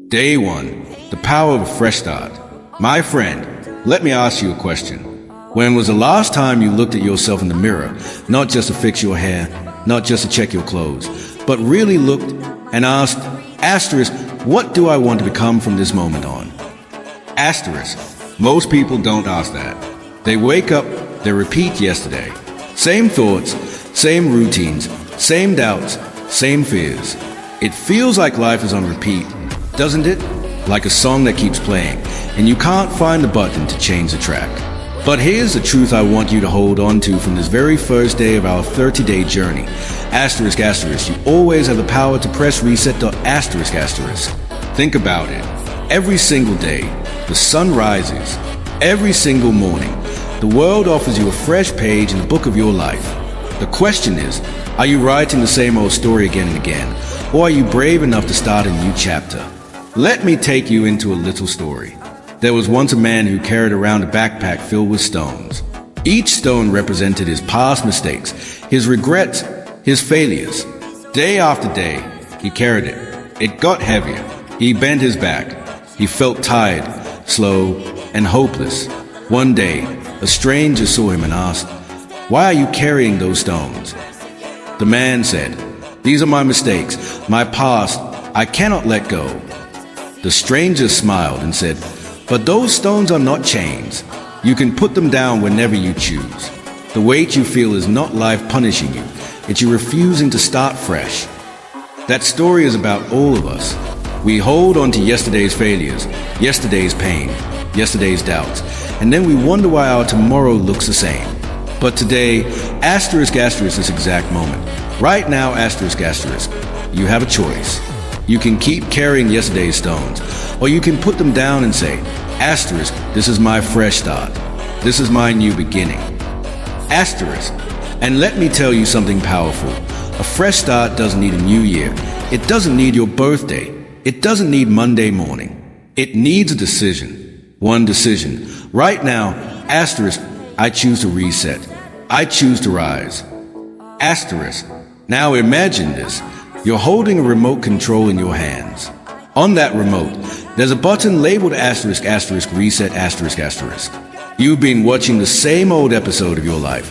Day 1. The power of a fresh start. My friend, let me ask you a question. When was the last time you looked at yourself in the mirror, not just to fix your hair, not just to check your clothes, but really looked and asked, asterisk, what do I want to become from this moment on? Asterisk. Most people don't ask that. They wake up, they repeat yesterday. Same thoughts, same routines, same doubts, same fears. It feels like life is on repeat, doesn't it? Like a song that keeps playing, and you can't find the button to change the track. But here's the truth I want you to hold on to from this very first day of our 30-day journey. Asterisk, asterisk, you always have the power to press reset. Asterisk, asterisk. Think about it. Every single day, the sun rises. Every single morning, the world offers you a fresh page in the book of your life. The question is, are you writing the same old story again and again, or are you brave enough to start a new chapter? Let me take you into a little story. There was once a man who carried around a backpack filled with stones. Each stone represented his past mistakes, his regrets, his failures. Day after day, he carried it. It got heavier. He bent his back. He felt tired, slow, and hopeless. One day, a stranger saw him and asked, "Why are you carrying those stones?" The man said, "These are my mistakes, my past. I cannot let go." The stranger smiled and said, "But those stones are not chains. You can put them down whenever you choose. The weight you feel is not life punishing you. It's you refusing to start fresh." That story is about all of us. We hold on to yesterday's failures, yesterday's pain, yesterday's doubts, and then we wonder why our tomorrow looks the same. But today, asterisk, asterisk, this exact moment. Right now, asterisk, asterisk, you have a choice. You can keep carrying yesterday's stones, or you can put them down and say, asterisk, this is my fresh start. This is my new beginning. Asterisk. And let me tell you something powerful. A fresh start doesn't need a new year. It doesn't need your birthday. It doesn't need Monday morning. It needs a decision. One decision. Right now, asterisk, I choose to reset. I choose to rise. Asterisk. Now imagine this. You're holding a remote control in your hands. On that remote, there's a button labeled asterisk, asterisk, reset, asterisk, asterisk. You've been watching the same old episode of your life,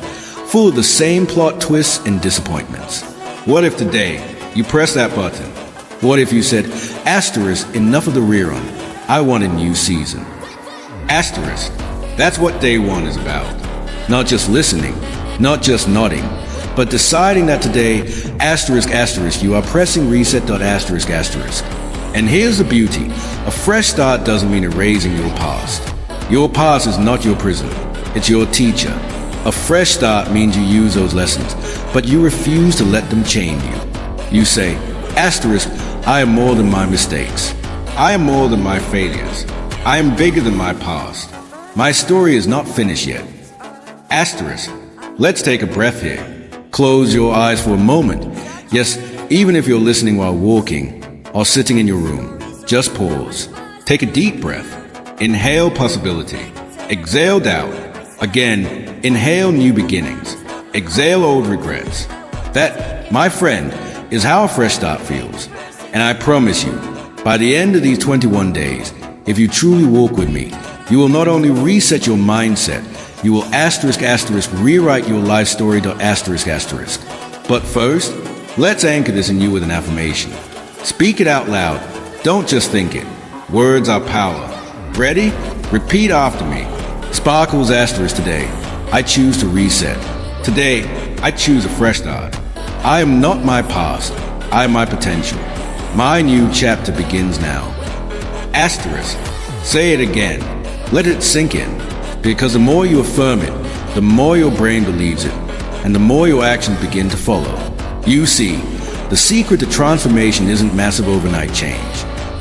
full of the same plot twists and disappointments. What if today you press that button? What if you said, asterisk, enough of the rerun. I want a new season. Asterisk. That's what day 1 is about. Not just listening, not just nodding, but deciding that today, asterisk, asterisk, you are pressing reset. Asterisk, asterisk. And here's the beauty. A fresh start doesn't mean erasing your past. Your past is not your prison. It's your teacher. A fresh start means you use those lessons, but you refuse to let them chain you. You say, asterisk, I am more than my mistakes. I am more than my failures. I am bigger than my past. My story is not finished yet. Asterisk. Let's take a breath here. Close your eyes for a moment. Yes, even if you're listening while walking or sitting in your room, just pause. Take a deep breath. Inhale possibility. Exhale doubt. Again, inhale new beginnings. Exhale old regrets. That, my friend, is how a fresh start feels. And I promise you, by the end of these 21 days, if you truly walk with me, you will not only reset your mindset, you will asterisk, asterisk, rewrite your life story. Asterisk, asterisk. But first, let's anchor this in you with an affirmation. Speak it out loud. Don't just think it. Words are power. Ready? Repeat after me. Sparkles asterisk today. I choose to reset. Today, I choose a fresh start. I am not my past. I am my potential. My new chapter begins now. Asterisk. Say it again. Let it sink in. Because the more you affirm it, the more your brain believes it, and the more your actions begin to follow. You see, the secret to transformation isn't massive overnight change.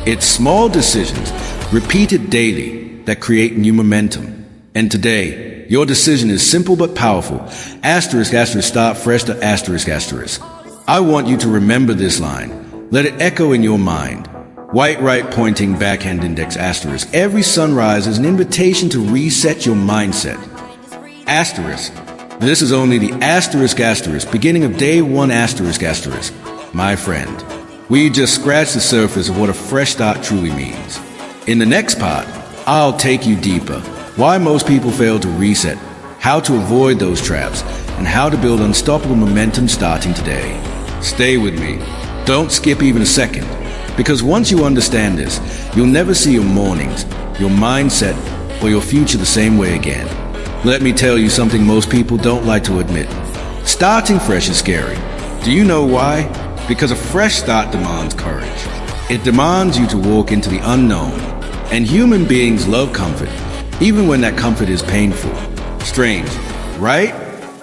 It's small decisions, repeated daily, that create new momentum. And today, your decision is simple but powerful. Asterisk, asterisk, start fresh. Asterisk, asterisk. I want you to remember this line. Let it echo in your mind. White right pointing backhand index asterisk. Every sunrise is an invitation to reset your mindset. Asterisk. This is only the asterisk asterisk, beginning of day 1 asterisk asterisk. My friend, We just scratched the surface of what a fresh start truly means. In the next part, I'll take you deeper. Why most people fail to reset, how to avoid those traps, and how to build unstoppable momentum starting today. Stay with me. Don't skip even a second, because once you understand this, you'll never see your mornings, your mindset, or your future the same way again. Let me tell you something most people don't like to admit. Starting fresh is scary. Do you know why? Because a fresh start demands courage. It demands you to walk into the unknown. And human beings love comfort, even when that comfort is painful. Strange, right?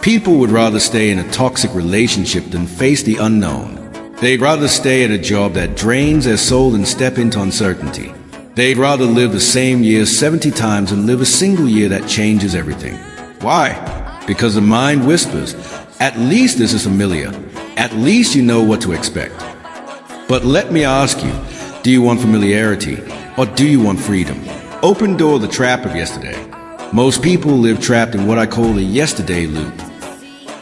People would rather stay in a toxic relationship than face the unknown. They'd rather stay at a job that drains their soul than step into uncertainty. They'd rather live the same year 70 times than live a single year that changes everything. Why? Because the mind whispers, at least this is familiar. At least you know what to expect. But let me ask you, do you want familiarity or do you want freedom? Open door the trap of yesterday. Most people live trapped in what I call the yesterday loop.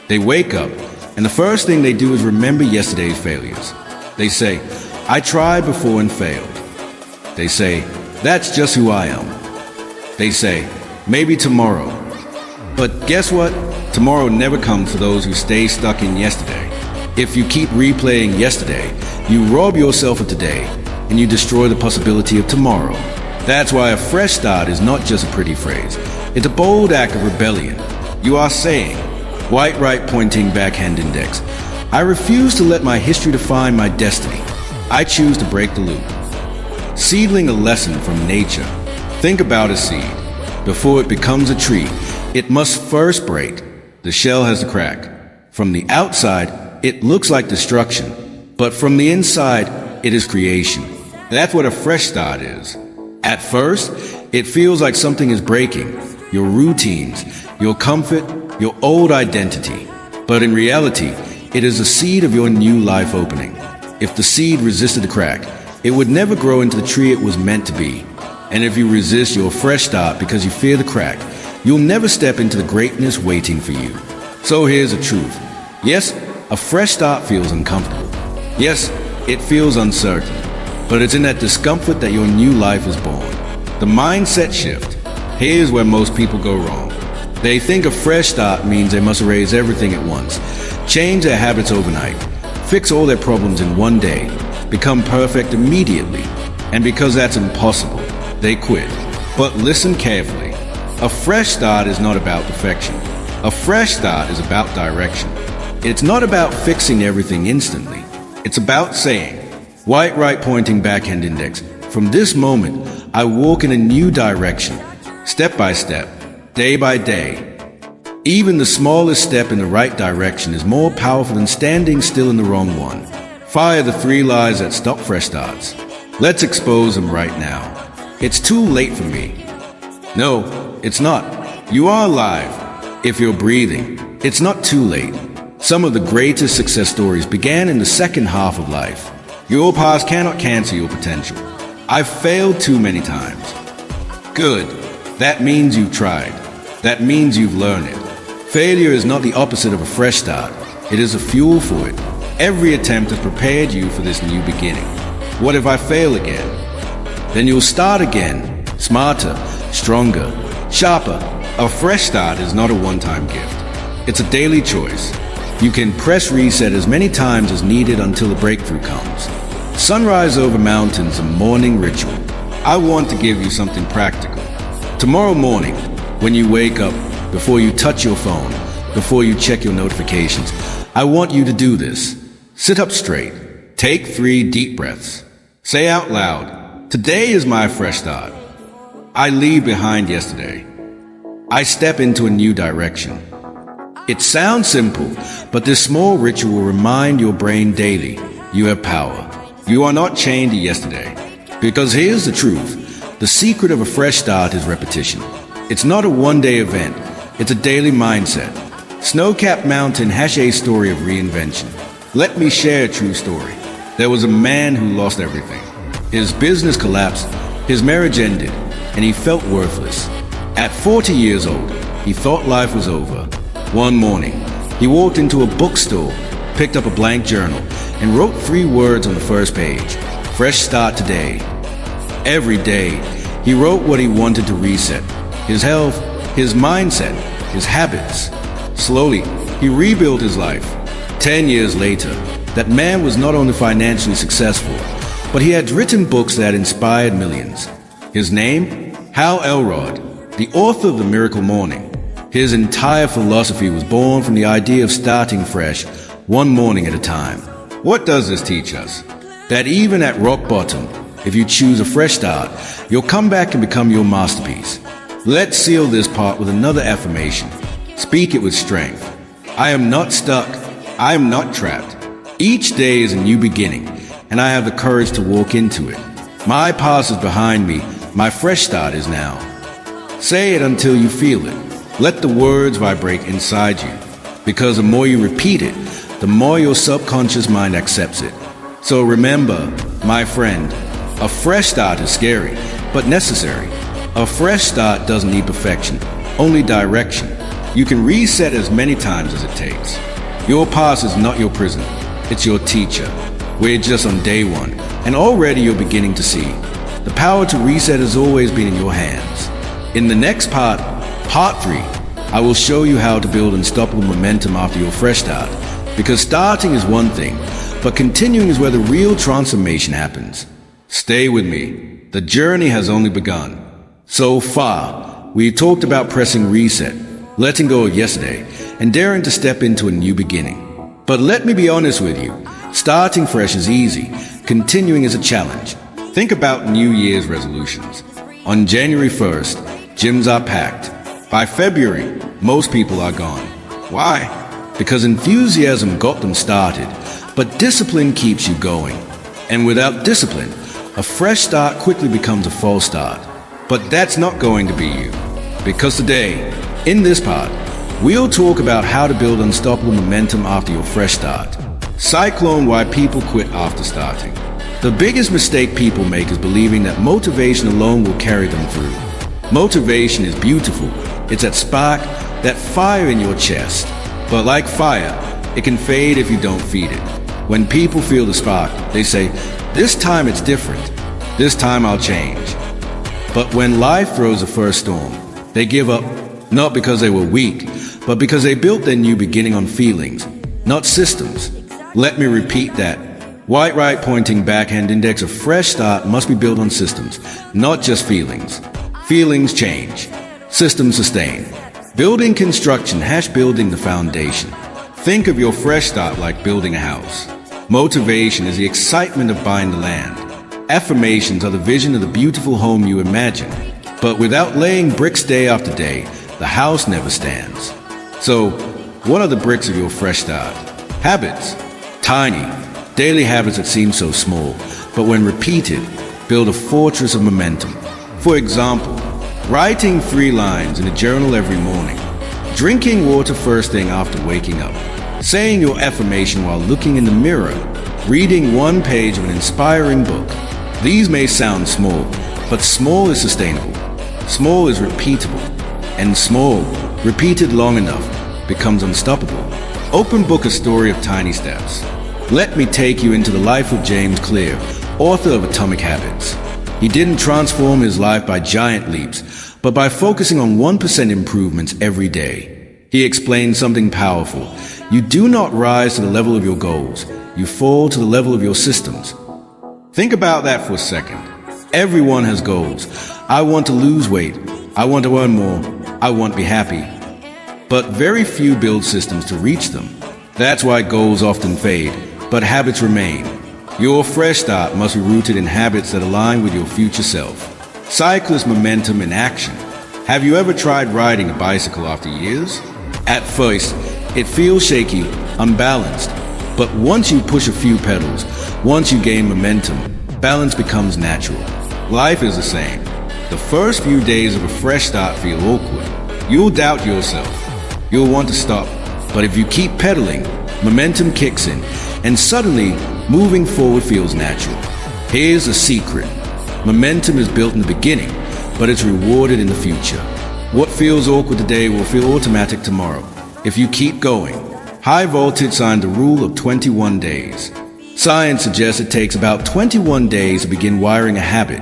They wake up and the first thing they do is remember yesterday's failures. They say, I tried before and failed. They say, that's just who I am. They say, maybe tomorrow. But guess what? Tomorrow never comes for those who stay stuck in yesterday. If you keep replaying yesterday, you rob yourself of today, and you destroy the possibility of tomorrow. That's why a fresh start is not just a pretty phrase. It's a bold act of rebellion. You are saying, white right pointing backhand index, I refuse to let my history define my destiny. I choose to break the loop. Seedling a lesson from nature. Think about a seed. Before it becomes a tree, it must first break. The shell has a crack. From the outside, it looks like destruction, but from the inside, it is creation. That's what a fresh start is. At first, it feels like something is breaking, your routines, your comfort, your old identity. But in reality, it is the seed of your new life opening. If the seed resisted the crack, it would never grow into the tree it was meant to be. And if you resist your fresh start because you fear the crack, you'll never step into the greatness waiting for you. So here's the truth. Yes, a fresh start feels uncomfortable. Yes, it feels uncertain. But it's in that discomfort that your new life is born. The mindset shift. Here's where most people go wrong. They think a fresh start means they must erase everything at once, change their habits overnight, fix all their problems in one day, become perfect immediately. And because that's impossible, they quit. But listen carefully. A fresh start is not about perfection. A fresh start is about direction. It's not about fixing everything instantly. It's about saying, white right pointing backhand index, from this moment, I walk in a new direction, step by step, day by day. Even the smallest step in the right direction is more powerful than standing still in the wrong one. Fire the 3 lies that stop fresh starts. Let's expose them right now. It's too late for me. No, it's not. You are alive. If you're breathing, it's not too late. Some of the greatest success stories began in the second half of life. Your past cannot cancel your potential. I've failed too many times. Good. That means you've tried. That means you've learned it. Failure is not the opposite of a fresh start. It is a fuel for it. Every attempt has prepared you for this new beginning. What if I fail again? Then you'll start again, smarter, stronger, sharper. A fresh start is not a one-time gift. It's a daily choice. You can press reset as many times as needed until the breakthrough comes. Sunrise over mountains, a morning ritual. I want to give you something practical. Tomorrow morning, when you wake up, before you touch your phone, before you check your notifications, I want you to do this. Sit up straight. Take 3 deep breaths. Say out loud, today is my fresh start. I leave behind yesterday. I step into a new direction. It sounds simple, but this small ritual will remind your brain daily, you have power. You are not chained to yesterday. Because here's the truth. The secret of a fresh start is repetition. It's not a one-day event. It's a daily mindset. Snow-capped mountain hash a story of reinvention. Let me share a true story. There was a man who lost everything. His business collapsed, his marriage ended, and he felt worthless. At 40 years old, he thought life was over. One morning, he walked into a bookstore, picked up a blank journal, and wrote 3 words on the first page: fresh start today. Every day, he wrote what he wanted to reset: his health, his mindset, his habits. Slowly, he rebuilt his life. 10 years later, that man was not only financially successful, but he had written books that inspired millions. His name? Hal Elrod, the author of The Miracle Morning. His entire philosophy was born from the idea of starting fresh, one morning at a time. What does this teach us? That even at rock bottom, if you choose a fresh start, you'll come back and become your masterpiece. Let's seal this part with another affirmation. Speak it with strength. I am not stuck. I am not trapped. Each day is a new beginning, and I have the courage to walk into it. My past is behind me. My fresh start is now. Say it until you feel it. Let the words vibrate inside you, because the more you repeat it, the more your subconscious mind accepts it. So remember, my friend, a fresh start is scary, but necessary. A fresh start doesn't need perfection, only direction. You can reset as many times as it takes. Your past is not your prison, it's your teacher. We're just on day 1, and already you're beginning to see. The power to reset has always been in your hands. In the next part 3, I will show you how to build unstoppable momentum after your fresh start. Because starting is one thing, but continuing is where the real transformation happens. Stay with me. The journey has only begun. So far, we talked about pressing reset, letting go of yesterday, and daring to step into a new beginning. But let me be honest with you. Starting fresh is easy. Continuing is a challenge. Think about New Year's resolutions. On January 1st, gyms are packed. By February, most people are gone. Why? Because enthusiasm got them started, but discipline keeps you going. And without discipline, a fresh start quickly becomes a false start. But that's not going to be you. Because today, in this part, we'll talk about how to build unstoppable momentum after your fresh start. Cyclone why people quit after starting. The biggest mistake people make is believing that motivation alone will carry them through. Motivation is beautiful. It's that spark, that fire in your chest. But like fire, it can fade if you don't feed it. When people feel the spark, they say, this time it's different. This time I'll change. But when life throws the first storm, they give up, not because they were weak, but because they built their new beginning on feelings, not systems. Let me repeat that. White right pointing backhand index, a fresh start must be built on systems, not just feelings. Feelings change. Systems sustain. Building construction, building the foundation. Think of your fresh start like building a house. Motivation is the excitement of buying the land. Affirmations are the vision of the beautiful home you imagine. But without laying bricks day after day, the house never stands. So, what are the bricks of your fresh start? Habits. Tiny, daily habits that seem so small, but when repeated, build a fortress of momentum. For example, writing 3 lines in a journal every morning, drinking water first thing after waking up, saying your affirmation while looking in the mirror, reading 1 page of an inspiring book. These may sound small, but small is sustainable. Small is repeatable. And small, repeated long enough, becomes unstoppable. Open book A Story of Tiny Steps. Let me take you into the life of James Clear, author of Atomic Habits. He didn't transform his life by giant leaps, but by focusing on 1% improvements every day. He explained something powerful. You do not rise to the level of your goals. You fall to the level of your systems. Think about that for a second. Everyone has goals. I want to lose weight. I want to earn more. I want to be happy. But very few build systems to reach them. That's why goals often fade, but habits remain. Your fresh start must be rooted in habits that align with your future self. Cyclist momentum in action. Have you ever tried riding a bicycle after years? At first, it feels shaky, unbalanced. But once you push a few pedals, once you gain momentum, balance becomes natural. Life is the same. The first few days of a fresh start feel awkward. You'll doubt yourself. You'll want to stop. But if you keep pedaling, momentum kicks in, and suddenly, moving forward feels natural. Here's the secret. Momentum is built in the beginning, but it's rewarded in the future. What feels awkward today will feel automatic tomorrow, if you keep going. High Voltage signed the rule of 21 days. Science suggests it takes about 21 days to begin wiring a habit,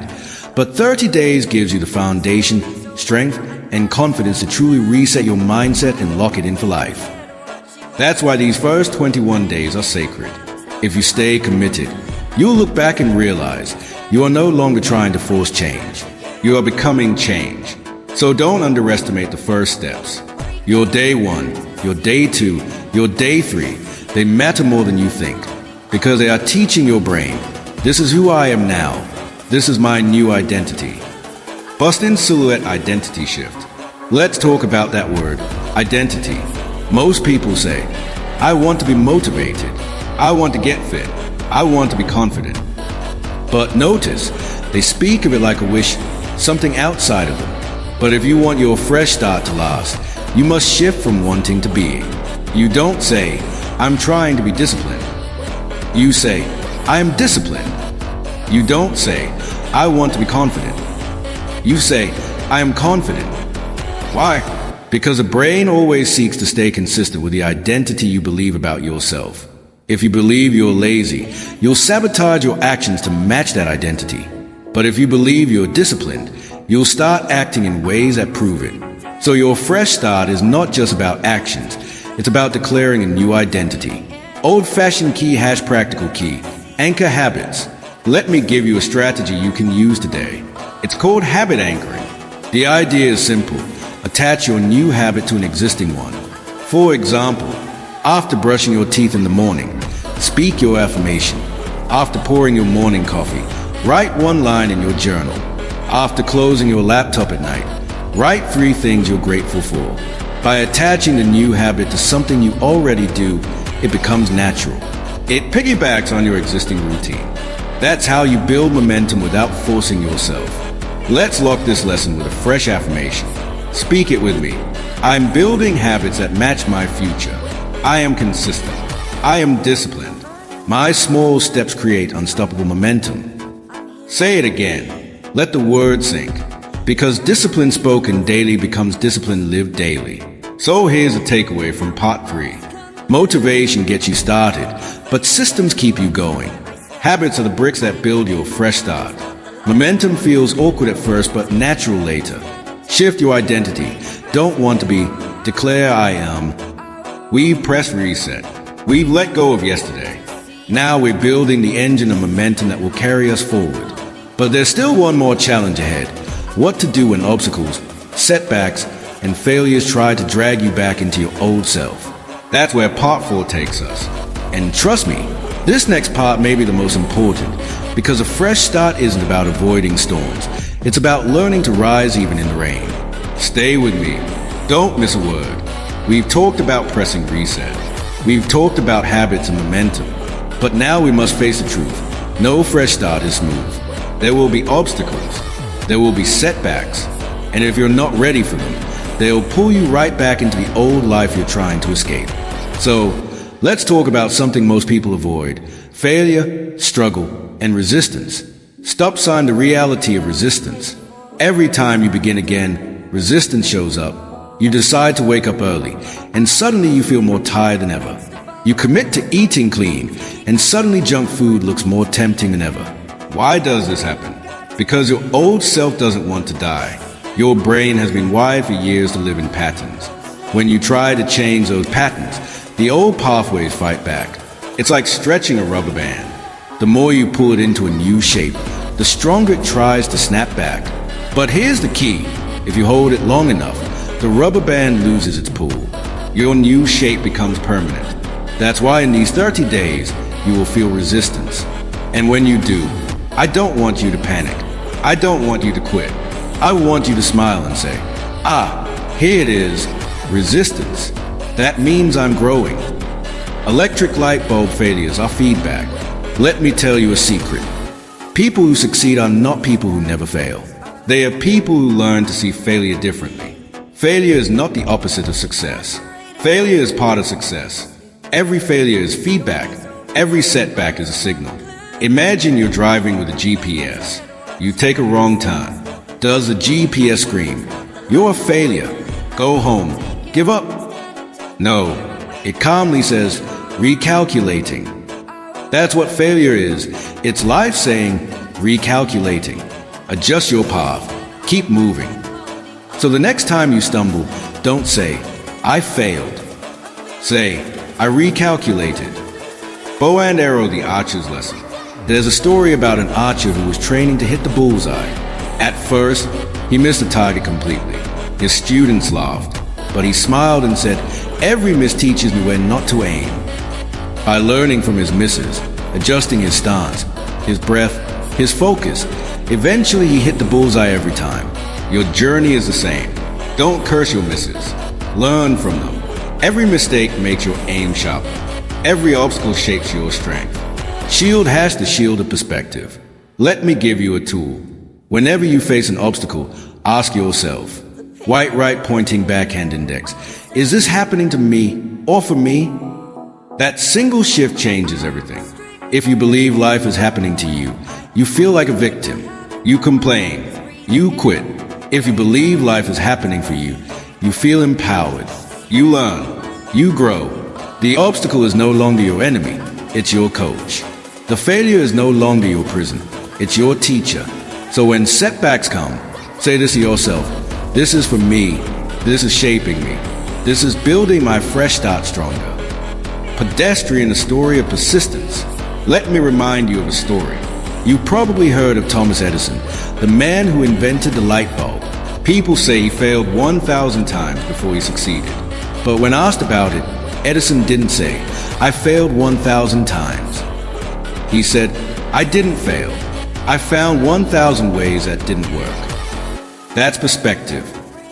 but 30 days gives you the foundation, strength, and confidence to truly reset your mindset and lock it in for life. That's why these first 21 days are sacred. If you stay committed, you'll look back and realize you are no longer trying to force change. You are becoming change. So don't underestimate the first steps. Your day 1, your day 2, your day 3, they matter more than you think, because they are teaching your brain, this is who I am now. This is my new identity. Bust in silhouette identity shift. Let's talk about that word, identity. Most people say, I want to be motivated. I want to get fit. I want to be confident. But notice, they speak of it like a wish, something outside of them. But if you want your fresh start to last, you must shift from wanting to being. You don't say, I'm trying to be disciplined. You say, I am disciplined. You don't say, I want to be confident. You say, I am confident. Why? Because the brain always seeks to stay consistent with the identity you believe about yourself. If you believe you're lazy, you'll sabotage your actions to match that identity. But if you believe you're disciplined, you'll start acting in ways that prove it. So your fresh start is not just about actions, it's about declaring a new identity. Old-fashioned key # practical key. Anchor habits. Let me give you a strategy you can use today. It's called habit anchoring. The idea is simple. Attach your new habit to an existing one. For example, after brushing your teeth in the morning, speak your affirmation. After pouring your morning coffee, write one line in your journal. After closing your laptop at night, write 3 things you're grateful for. By attaching the new habit to something you already do, it becomes natural. It piggybacks on your existing routine. That's how you build momentum without forcing yourself. Let's lock this lesson with a fresh affirmation. Speak it with me. I'm building habits that match my future. I am consistent. I am disciplined. My small steps create unstoppable momentum. Say it again. Let the word sink. Because discipline spoken daily becomes discipline lived daily. So here's a takeaway from part 3. Motivation gets you started, but systems keep you going. Habits are the bricks that build your fresh start. Momentum feels awkward at first, but natural later. Shift your identity. Don't want to be. Declare I am. We've pressed reset. We've let go of yesterday. Now we're building the engine of momentum that will carry us forward. But there's still one more challenge ahead. What to do when obstacles, setbacks, and failures try to drag you back into your old self. That's where part 4 takes us. And trust me, this next part may be the most important, because a fresh start isn't about avoiding storms. It's about learning to rise even in the rain. Stay with me. Don't miss a word. We've talked about pressing reset. We've talked about habits and momentum. But now we must face the truth. No fresh start is smooth. There will be obstacles. There will be setbacks. And if you're not ready for them, they'll pull you right back into the old life you're trying to escape. So, let's talk about something most people avoid. Failure, struggle, and resistance. Stop sign the reality of resistance. Every time you begin again, resistance shows up. You decide to wake up early, and suddenly you feel more tired than ever. You commit to eating clean, and suddenly junk food looks more tempting than ever. Why does this happen? Because your old self doesn't want to die. Your brain has been wired for years to live in patterns. When you try to change those patterns, the old pathways fight back. It's like stretching a rubber band. The more you pull it into a new shape, the stronger it tries to snap back. But here's the key. If you hold it long enough, the rubber band loses its pull. Your new shape becomes permanent. That's why in these 30 days, you will feel resistance. And when you do, I don't want you to panic. I don't want you to quit. I want you to smile and say, here it is, resistance. That means I'm growing. Electric light bulb failures are feedback. Let me tell you a secret. People who succeed are not people who never fail. They are people who learn to see failure differently. Failure is not the opposite of success. Failure is part of success. Every failure is feedback. Every setback is a signal. Imagine you're driving with a GPS. You take a wrong turn. Does the GPS scream, "You're a failure. Go home. Give up"? No. It calmly says, "Recalculating." That's what failure is. It's life saying, recalculating. Adjust your path. Keep moving. So the next time you stumble, don't say, I failed. Say, I recalculated. Bow and arrow, the archer's lesson. There's a story about an archer who was training to hit the bullseye. At first, he missed the target completely. His students laughed, but he smiled and said, every miss teaches me when not to aim. By learning from his misses, adjusting his stance, his breath, his focus, eventually he hit the bullseye every time. Your journey is the same. Don't curse your misses. Learn from them. Every mistake makes your aim sharper. Every obstacle shapes your strength. Shield has the shield of perspective. Let me give you a tool. Whenever you face an obstacle, ask yourself, white right pointing backhand index, is this happening to me or for me? That single shift changes everything. If you believe life is happening to you, you feel like a victim. You complain. You quit. If you believe life is happening for you, you feel empowered. You learn. You grow. The obstacle is no longer your enemy. It's your coach. The failure is no longer your prison. It's your teacher. So when setbacks come, say this to yourself. This is for me. This is shaping me. This is building my fresh start stronger. Pedestrian, the story of persistence. Let me remind you of a story. You probably heard of Thomas Edison, the man who invented the light bulb. People say he failed 1,000 times before he succeeded. But when asked about it, Edison didn't say, I failed 1,000 times. He said, I didn't fail. I found 1,000 ways that didn't work. That's perspective.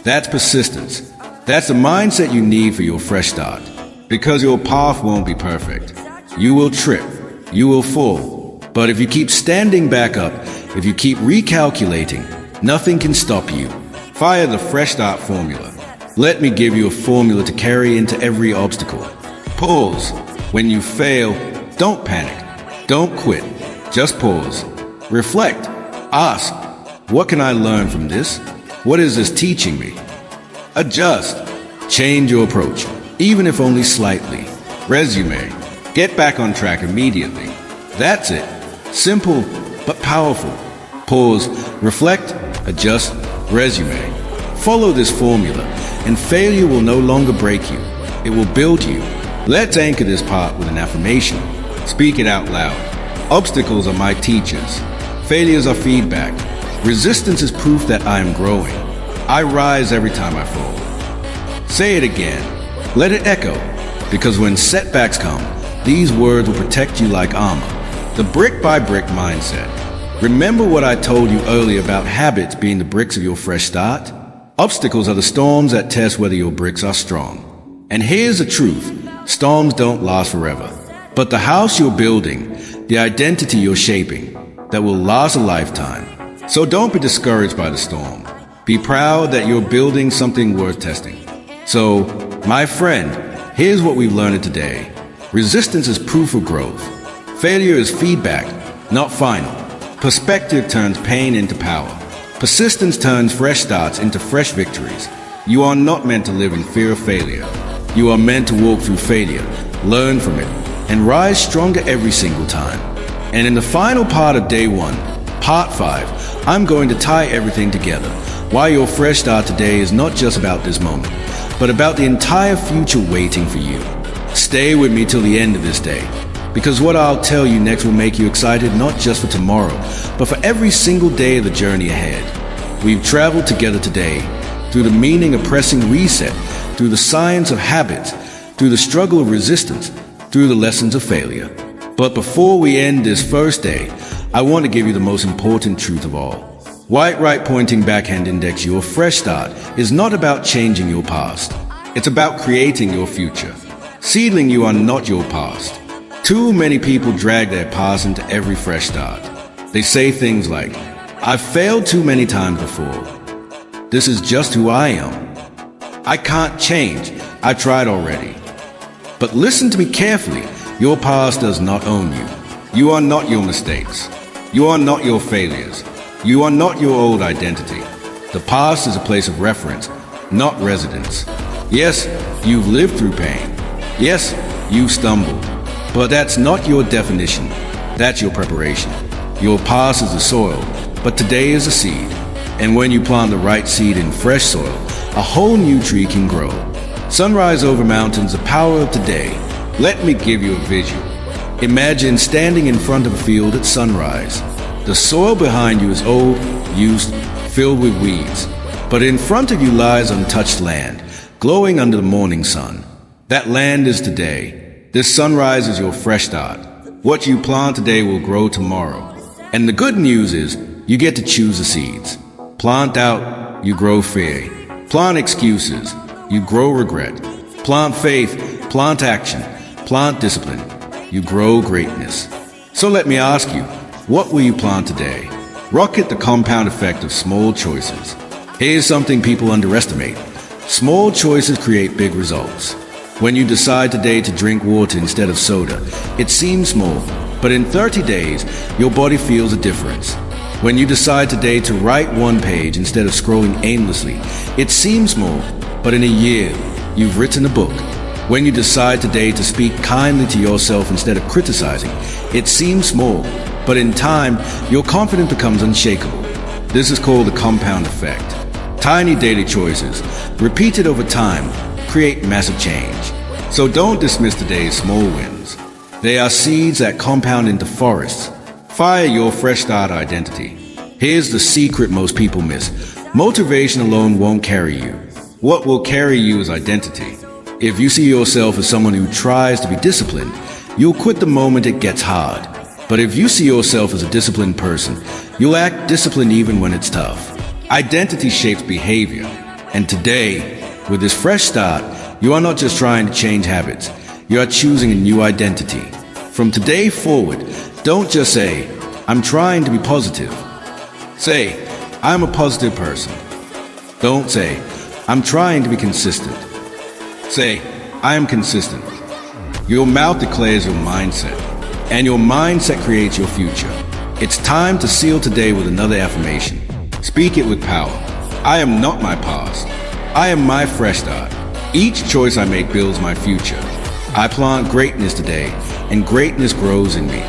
That's persistence. That's the mindset you need for your fresh start. Because your path won't be perfect. You will trip. You will fall. But if you keep standing back up, if you keep recalculating, nothing can stop you. Fire the fresh start formula. Let me give you a formula to carry into every obstacle. Pause. When you fail, don't panic. Don't quit. Just pause. Reflect. Ask, what can I learn from this? What is this teaching me? Adjust. Change your approach, even if only slightly. Resume. Get back on track immediately. That's it. Simple, but powerful. Pause, reflect, adjust, resume. Follow this formula, and failure will no longer break you. It will build you. Let's anchor this part with an affirmation. Speak it out loud. Obstacles are my teachers. Failures are feedback. Resistance is proof that I am growing. I rise every time I fall. Say it again. Let it echo, because when setbacks come, these words will protect you like armor. The brick by brick mindset. Remember what I told you earlier about habits being the bricks of your fresh start? Obstacles are the storms that test whether your bricks are strong. And here's the truth. Storms don't last forever. But the house you're building, the identity you're shaping, that will last a lifetime. So don't be discouraged by the storm. Be proud that you're building something worth testing. So, my friend, here's what we've learned today. Resistance is proof of growth. Failure is feedback, not final. Perspective turns pain into power. Persistence turns fresh starts into fresh victories. You are not meant to live in fear of failure. You are meant to walk through failure, learn from it, and rise stronger every single time. And in the final part of day 1, part 5, I'm going to tie everything together. Why your fresh start today is not just about this moment, but about the entire future waiting for you. Stay with me till the end of this day, because what I'll tell you next will make you excited not just for tomorrow, but for every single day of the journey ahead. We've traveled together today through the meaning of pressing reset, through the science of habits, through the struggle of resistance, through the lessons of failure. But before we end this first day, I want to give you the most important truth of all. White right pointing backhand index, your fresh start is not about changing your past. It's about creating your future. Seedling, you are not your past. Too many people drag their past into every fresh start. They say things like, I've failed too many times before. This is just who I am. I can't change. I tried already. But listen to me carefully. Your past does not own you. You are not your mistakes. You are not your failures. You are not your old identity. The past is a place of reference, not residence. Yes, you've lived through pain. Yes, you've stumbled. But that's not your definition. That's your preparation. Your past is the soil, but today is the seed. And when you plant the right seed in fresh soil, a whole new tree can grow. Sunrise over mountains, the power of today. Let me give you a visual. Imagine standing in front of a field at sunrise. The soil behind you is old, used, filled with weeds. But in front of you lies untouched land, glowing under the morning sun. That land is today. This sunrise is your fresh start. What you plant today will grow tomorrow. And the good news is, you get to choose the seeds. Plant doubt, you grow fear. Plant excuses, you grow regret. Plant faith, plant action. Plant discipline, you grow greatness. So let me ask you, what will you plant today? Rocket the compound effect of small choices. Here's something people underestimate. Small choices create big results. When you decide today to drink water instead of soda, it seems small, but in 30 days, your body feels a difference. When you decide today to write one page instead of scrolling aimlessly, it seems small, but in a year, you've written a book. When you decide today to speak kindly to yourself instead of criticizing, it seems small, but in time, your confidence becomes unshakable. This is called the compound effect. Tiny daily choices, repeated over time, create massive change. So don't dismiss today's small wins. They are seeds that compound into forests. Fire your fresh start identity. Here's the secret most people miss. Motivation alone won't carry you. What will carry you is identity. If you see yourself as someone who tries to be disciplined, you'll quit the moment it gets hard. But if you see yourself as a disciplined person, you'll act disciplined even when it's tough. Identity shapes behavior. And today, with this fresh start, you are not just trying to change habits. You are choosing a new identity. From today forward, don't just say, I'm trying to be positive. Say, I'm a positive person. Don't say, I'm trying to be consistent. Say, I am consistent. Your mouth declares your mindset, and your mindset creates your future. It's time to seal today with another affirmation. Speak it with power. I am not my past. I am my fresh start. Each choice I make builds my future. I plant greatness today, and greatness grows in me.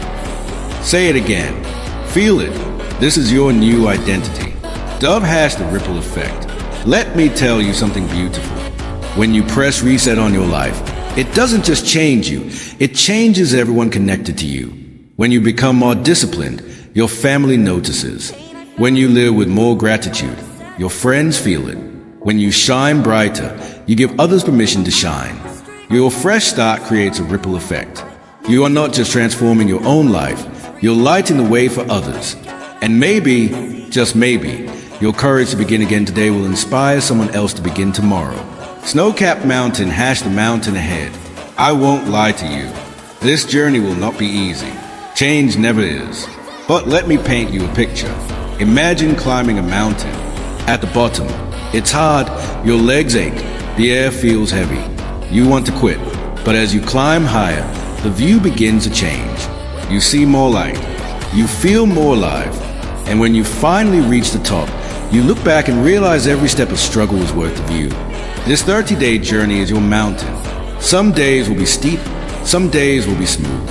Say it again. Feel it. This is your new identity. Dove has the ripple effect. Let me tell you something beautiful. When you press reset on your life, it doesn't just change you, it changes everyone connected to you. When you become more disciplined, your family notices. When you live with more gratitude, your friends feel it. When you shine brighter, you give others permission to shine. Your fresh start creates a ripple effect. You are not just transforming your own life, you're lighting the way for others. And maybe, just maybe, your courage to begin again today will inspire someone else to begin tomorrow. Snow-capped mountain, the mountain ahead. I won't lie to you. This journey will not be easy. Change never is. But let me paint you a picture. Imagine climbing a mountain. At the bottom, it's hard, your legs ache, the air feels heavy. You want to quit, but as you climb higher, the view begins to change. You see more light, you feel more alive, and when you finally reach the top, you look back and realize every step of struggle was worth the view. This 30-day journey is your mountain. Some days will be steep, some days will be smooth,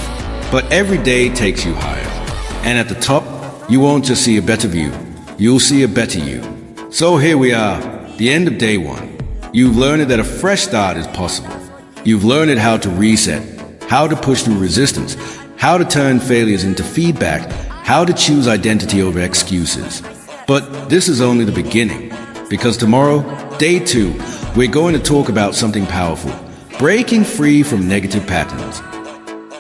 but every day takes you higher. And at the top, you won't just see a better view, you'll see a better you. So here we are, the end of day one. You've learned that a fresh start is possible. You've learned how to reset, how to push through resistance, how to turn failures into feedback, how to choose identity over excuses. But this is only the beginning, because tomorrow, day 2, we're going to talk about something powerful, breaking free from negative patterns.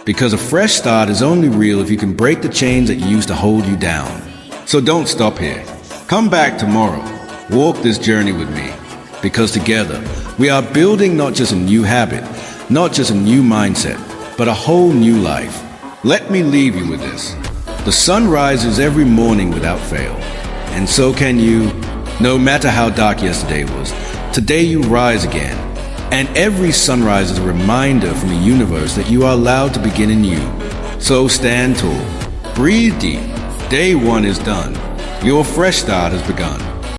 Because a fresh start is only real if you can break the chains that used to hold you down. So don't stop here. Come back tomorrow. Walk this journey with me. Because together, we are building not just a new habit, not just a new mindset, but a whole new life. Let me leave you with this. The sun rises every morning without fail. And so can you. No matter how dark yesterday was, today you rise again. And every sunrise is a reminder from the universe that you are allowed to begin anew. So stand tall. Breathe deep. Day 1 is done. Your fresh start has begun.